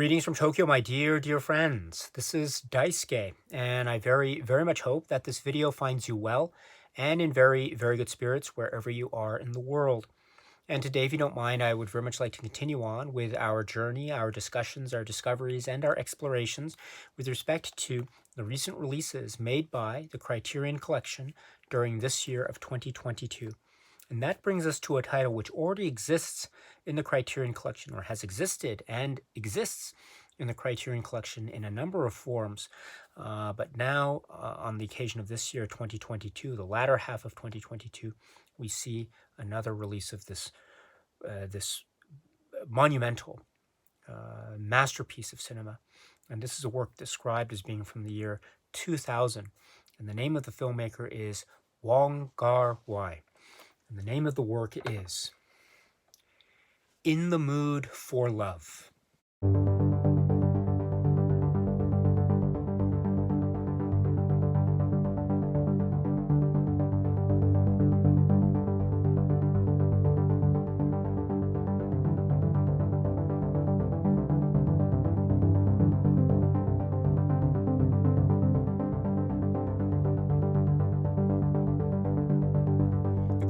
Greetings from Tokyo, my dear friends. This is Daisuke, and I very much hope that this video finds you well and in very good spirits wherever you are in the world. And today, if you don't mind, I would very much like to continue on with our journey, our discussions, our discoveries, and our explorations with respect to the recent releases made by the Criterion Collection during this year of 2022. And that brings us to a title which already exists in the Criterion Collection, or has existed and exists in the Criterion Collection in a number of forms. But now, on the occasion of this year, 2022, the latter half of 2022, we see another release of this monumental masterpiece of cinema. And this is a work described as being from the year 2000. And the name of the filmmaker is Wong Kar-wai. And the name of the work is In the Mood for Love.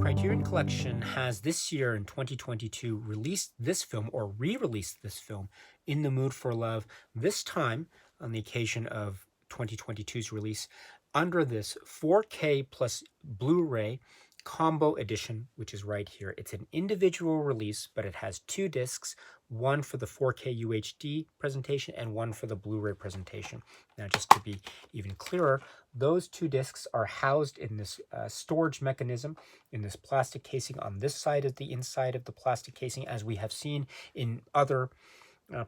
Criterion Collection has this year in 2022 released this film, or re-released this film, In the Mood for Love, this time on the occasion of 2022's release under this 4K plus Blu-ray combo edition, which is right here. It's an individual release, but it has two discs, one for the 4K UHD presentation and one for the Blu-ray presentation. Now, just to be even clearer, those two discs are housed in this storage mechanism, in this plastic casing on this side of the inside of the plastic casing, as we have seen in other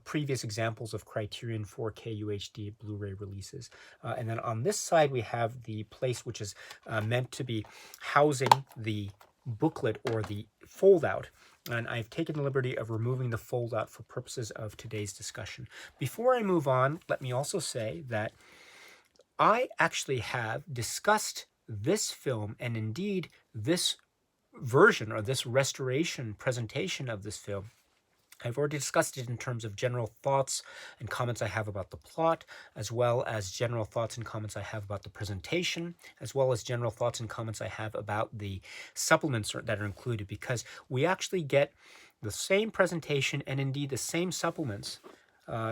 previous examples of Criterion 4K UHD Blu-ray releases. And then on this side, we have the place which is meant to be housing the booklet or the fold-out. And I've taken the liberty of removing the fold-out for purposes of today's discussion. Before I move on, let me also say that I actually have discussed this film, and indeed this version or this restoration presentation of this film. I've already discussed it in terms of general thoughts and comments I have about the plot, as well as general thoughts and comments I have about the presentation, as well as general thoughts and comments I have about the supplements that are included, because we actually get the same presentation and indeed the same supplements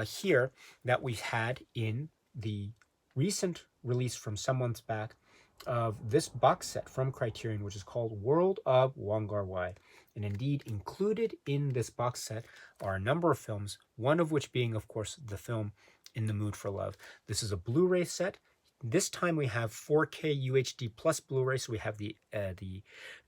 here that we had in the recent release from some months back of this box set from Criterion, which is called World of Wong Kar-wai. And indeed, included in this box set are a number of films, one of which being, of course, the film In the Mood for Love. This is a Blu-ray set. This time we have 4K UHD plus Blu-ray, so we have the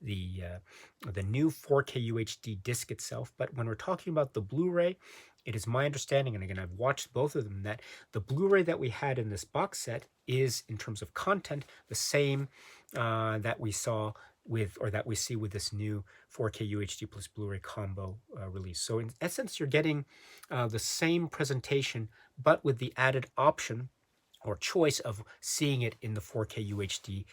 new 4K UHD disc itself. But when we're talking about the Blu-ray, it is my understanding, and again, I've watched both of them, that the Blu-ray that we had in this box set is, in terms of content, the same that we saw with, or that we see with this new 4K UHD plus Blu-ray combo release. So in essence, you're getting the same presentation, but with the added option or choice of seeing it in the 4K UHD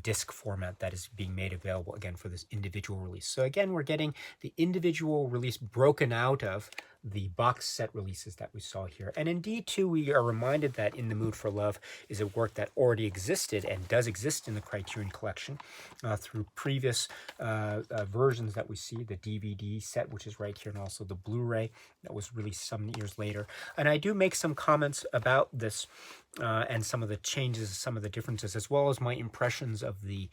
disc format that is being made available again for this individual release. So again, we're getting the individual release broken out of the box set releases that we saw here. And indeed, too, we are reminded that In the Mood for Love is a work that already existed and does exist in the Criterion Collection through previous versions that we see, the DVD set, which is right here, and also the Blu-ray that was released some years later. And I do make some comments about this and some of the changes, some of the differences, as well as my impressions of the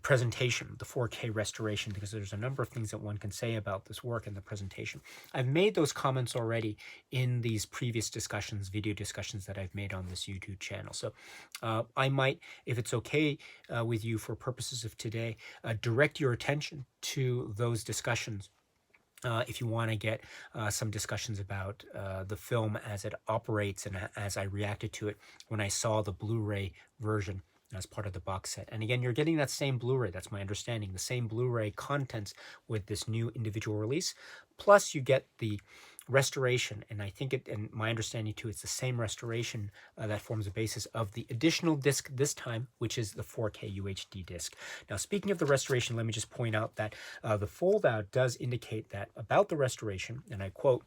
presentation, the 4K restoration, because there's a number of things that one can say about this work and the presentation. I've made those comments already in these previous discussions, video discussions that I've made on this YouTube channel. So I might, if it's okay with you for purposes of today, direct your attention to those discussions. If you want to get some discussions about the film as it operates and as I reacted to it when I saw the Blu-ray version as part of the box set. And again, you're getting that same Blu-ray, that's my understanding, the same Blu-ray contents with this new individual release. Plus, you get the restoration, and I think it, and my understanding too, it's the same restoration that forms the basis of the additional disc this time, which is the 4K UHD disc. Now, speaking of the restoration, let me just point out that the fold-out does indicate that about the restoration, and I quote,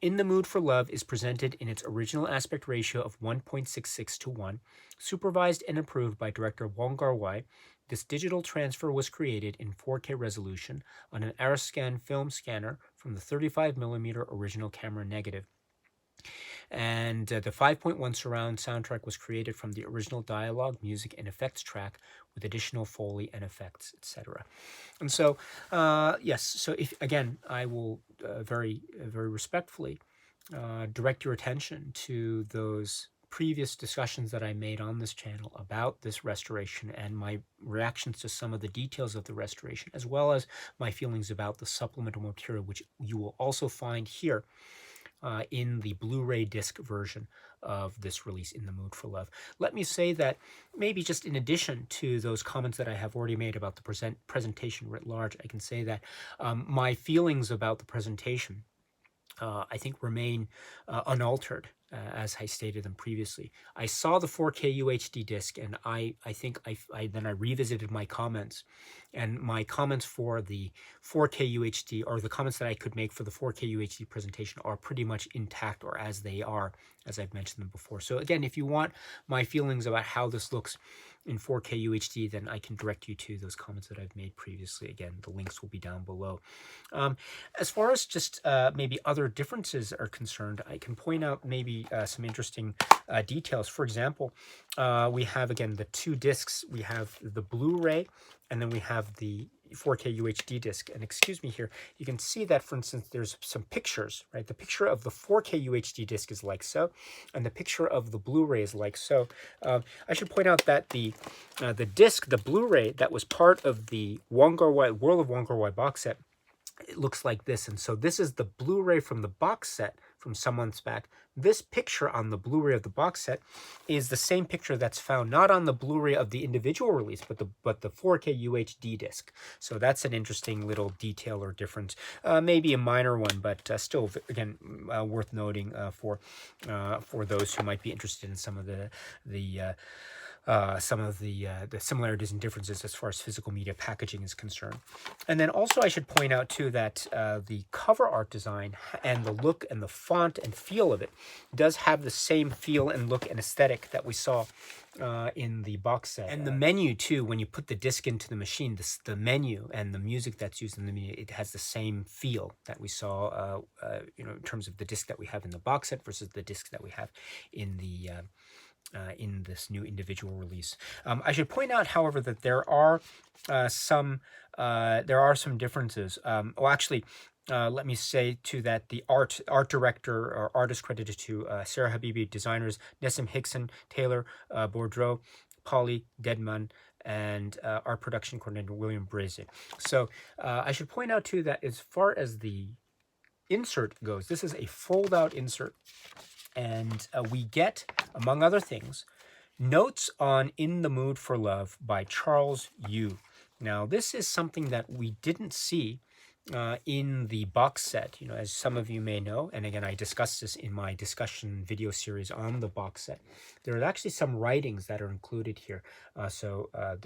"In the Mood for Love is presented in its original aspect ratio of 1.66 to 1, supervised and approved by director Wong Kar-wai. This digital transfer was created in 4K resolution on an Ariscan film scanner from the 35mm original camera negative. And the 5.1 surround soundtrack was created from the original dialogue, music, and effects track with additional Foley and effects, etc." And so, yes, so if, again, I will very respectfully direct your attention to those previous discussions that I made on this channel about this restoration and my reactions to some of the details of the restoration, as well as my feelings about the supplemental material, which you will also find here in the Blu-ray disc version of this release, In the Mood for Love. Let me say that maybe just in addition to those comments that I have already made about the presentation writ large, I can say that my feelings about the presentation I think remain unaltered, as I stated them previously. I saw the 4K UHD disc, and I think then I revisited my comments, and my comments for the 4K UHD, or the comments that I could make for the 4K UHD presentation, are pretty much intact, or as they are, as I've mentioned them before. So again, if you want my feelings about how this looks in 4K UHD, then I can direct you to those comments that I've made previously. Again, the links will be down below. As far as just maybe other differences are concerned, I can point out maybe some interesting details. For example, we have, again, the two discs. We have the Blu-ray, and then we have the 4K UHD disc. And excuse me here, you can see that, for instance, there's some pictures, right? The picture of the 4K UHD disc is like so, and the picture of the Blu-ray is like so. I should point out that the disc, the Blu-ray that was part of the Wong Kar-wai, World of Wong Kar-wai box set, it looks like this. And so this is the Blu-ray from the box set from some months back. This picture on the Blu-ray of the box set is the same picture that's found not on the Blu-ray of the individual release, but the 4K UHD disc. So that's an interesting little detail or difference, maybe a minor one, but still, again, worth noting for those who might be interested in some of the similarities and differences as far as physical media packaging is concerned. And then also I should point out too that the cover art design and the look and the font and feel of it does have the same feel and look and aesthetic that we saw in the box set. And the menu too, when you put the disc into the machine, the menu and the music that's used in the menu, it has the same feel that we saw in terms of the disc that we have in the box set versus the disc that we have in the in this new individual release. I should point out, however, that there are some differences. Well, actually, let me say too that the art director or artist credited to Sarah Habibi, designers Nessim Hickson, Taylor Boudreau, Polly Deadman, and art production coordinator William Brazier. So I should point out too that as far as the insert goes, this is a fold-out insert. And we get, among other things, notes on In the Mood for Love by Charles Yu. Now, this is something that we didn't see in the box set, as some of you may know, and again, I discussed this in my discussion video series on the box set. There are actually some writings that are included here. It's a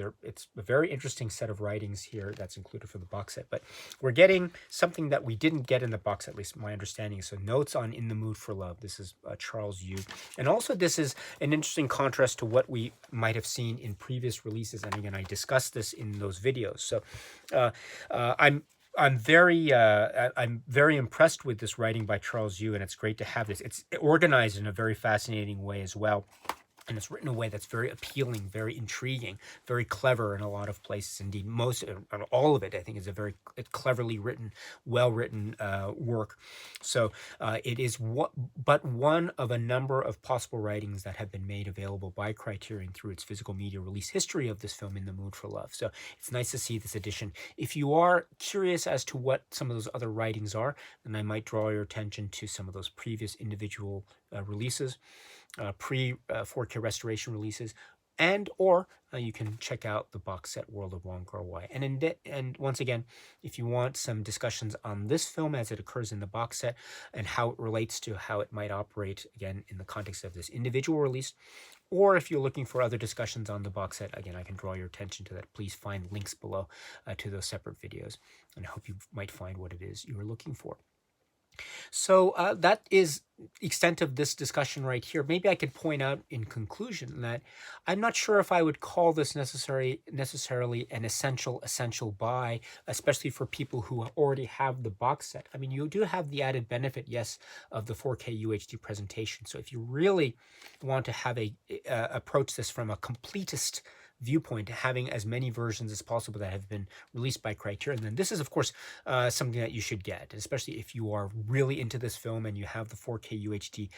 very interesting set of writings here that's included for the box set, but we're getting something that we didn't get in the box, at least my understanding. So notes on In the Mood for Love. This is Charles Yu. And also this is an interesting contrast to what we might have seen in previous releases. And again, I discussed this in those videos. So I'm very impressed with this writing by Charles Yu, and it's great to have this. It's organized in a very fascinating way as well. And it's written in a way that's very appealing, very intriguing, very clever in a lot of places. Indeed, all of it, I think, is a very cleverly written, well-written work. So it is but one of a number of possible writings that have been made available by Criterion through its physical media release history of this film, In the Mood for Love. So it's nice to see this edition. If you are curious as to what some of those other writings are, then I might draw your attention to some of those previous individual releases. Pre-4K restoration releases, and or you can check out the box set World of Wong Kar-wai. And once again, if you want some discussions on this film as it occurs in the box set and how it relates to how it might operate again in the context of this individual release, or if you're looking for other discussions on the box set, again, I can draw your attention to that. Please find links below to those separate videos, and I hope you might find what it is you are looking for. So that is the extent of this discussion right here. Maybe I could point out in conclusion that I'm not sure if I would call this necessarily an essential buy, especially for people who already have the box set. I mean, you do have the added benefit, yes, of the 4K UHD presentation. So if you really want to have approach this from a completist viewpoint, having as many versions as possible that have been released by Criterion, then this is, of course, something that you should get, especially if you are really into this film and you have the 4K UHD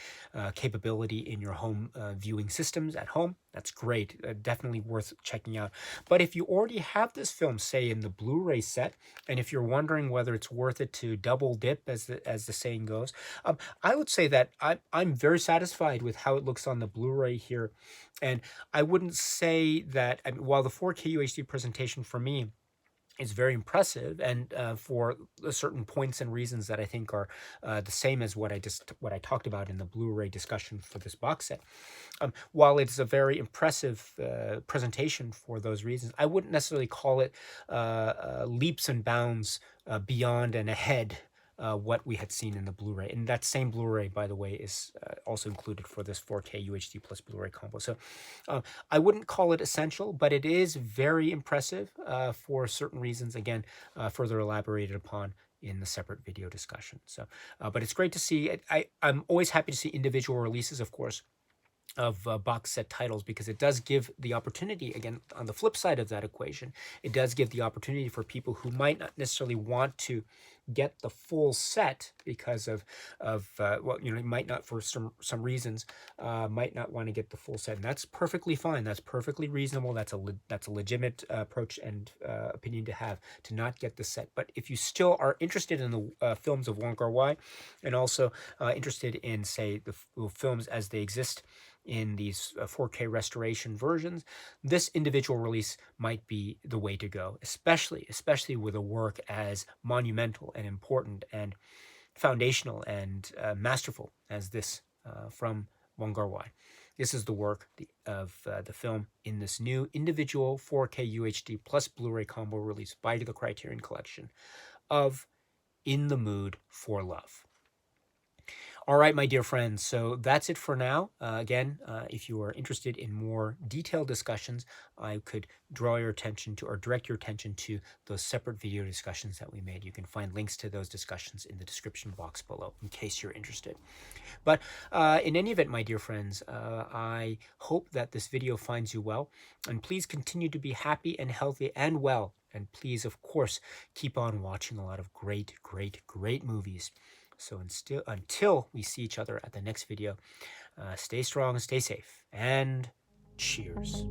capability in your home viewing systems at home. That's great. Definitely worth checking out. But if you already have this film, say, in the Blu-ray set, and if you're wondering whether it's worth it to double dip, as the saying goes, I would say that I'm very satisfied with how it looks on the Blu-ray here. And I wouldn't say that, I mean, while the 4K UHD presentation for me is very impressive, and for certain points and reasons that I think are the same as what I talked about in the Blu-ray discussion for this box set. While it's a very impressive presentation for those reasons, I wouldn't necessarily call it leaps and bounds beyond and ahead what we had seen in the Blu-ray. And that same Blu-ray, by the way, is also included for this 4K UHD plus Blu-ray combo. So I wouldn't call it essential, but it is very impressive for certain reasons, again, further elaborated upon in the separate video discussion. So, but it's great to see. I'm always happy to see individual releases, of course, of box set titles, because it does give the opportunity, again, on the flip side of that equation, it does give the opportunity for people who might not necessarily want to get the full set because of well, you know, might not, for some reasons, might not want to get the full set, and that's perfectly fine. That's perfectly reasonable. That's a legitimate approach and opinion to have, to not get the set. But if you still are interested in the films of Wong Kar-wai, and also interested in, say, the films as they exist in these 4K restoration versions, this individual release might be the way to go, especially with a work as monumental and important and foundational and masterful as this from Wong Kar-wai. This is the work of the film in this new individual 4K UHD plus Blu-ray combo release by the Criterion Collection of In the Mood for Love. All right, my dear friends, so that's it for now. Again, if you are interested in more detailed discussions, I could draw your attention to, or direct your attention to, those separate video discussions that we made. You can find links to those discussions in the description box below, in case you're interested. But in any event, my dear friends, I hope that this video finds you well, and please continue to be happy and healthy and well. And please, of course, keep on watching a lot of great movies. So until we see each other at the next video, stay strong, stay safe, and cheers.